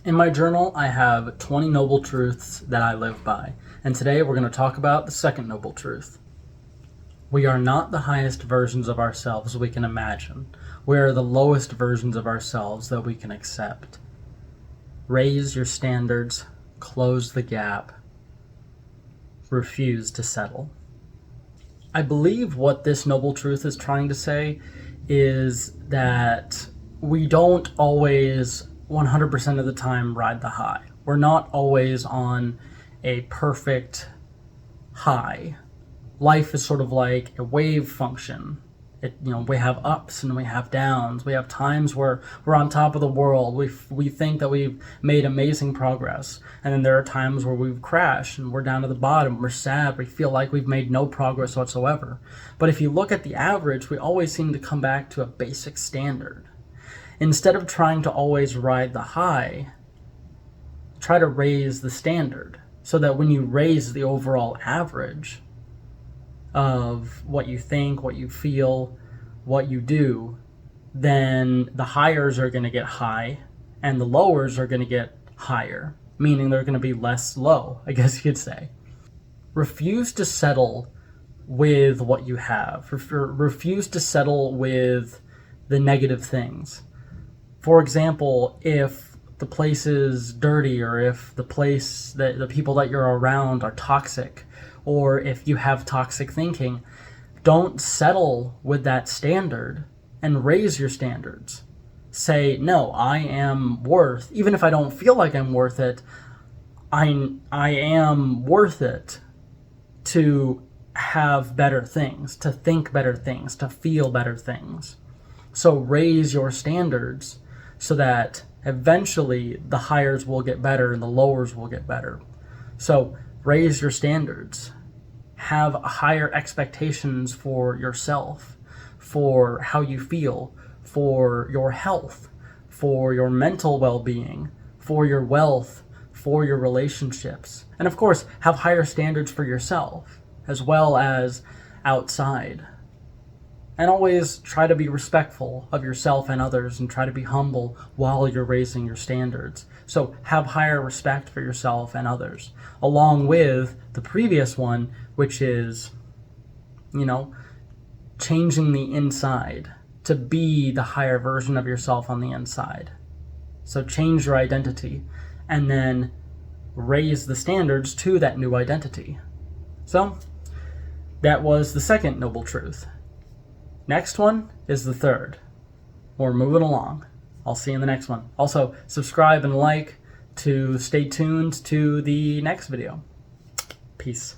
In my journal, I have 20 noble truths that I live by, and today we're going to talk about the second noble truth. We are not the highest versions of ourselves we can imagine. We are the lowest versions of ourselves that we can accept. Raise your standards, close the gap, refuse to settle. I believe what this noble truth is trying to say is that we don't always 100% of the time ride the high. We're not always on a perfect high. Life is sort of like a wave function. We have ups and we have downs. We have times where we're on top of the world. We think that we've made amazing progress. And then there are times where we've crashed and we're down to the bottom. We're sad. We feel like we've made no progress whatsoever. But if you look at the average, we always seem to come back to a basic standard. Instead of trying to always ride the high, try to raise the standard so that when you raise the overall average of what you think, what you feel, what you do, then the highers are going to get high and the lowers are going to get higher, meaning they're going to be less low, I guess you could say. Refuse to settle with what you have. Refuse to settle with the negative things. For example, if the place is dirty, or if the people that you're around are toxic, or if you have toxic thinking, don't settle with that standard and raise your standards. Say, no, I am worth, even if I don't feel like I'm worth it, I am worth it to have better things, to think better things, to feel better things. So raise your standards so that eventually the highers will get better and the lowers will get better. So raise your standards. Have higher expectations for yourself, for how you feel, for your health, for your mental well-being, for your wealth, for your relationships. And of course, have higher standards for yourself as well as outside. And always try to be respectful of yourself and others, and try to be humble while you're raising your standards. So have higher respect for yourself and others, along with the previous one, which is, changing the inside to be the higher version of yourself on the inside. So change your identity and then raise the standards to that new identity. So that was the second noble truth. Next one is the third. We're moving along. I'll see you in the next one. Also, subscribe and like to stay tuned to the next video. Peace.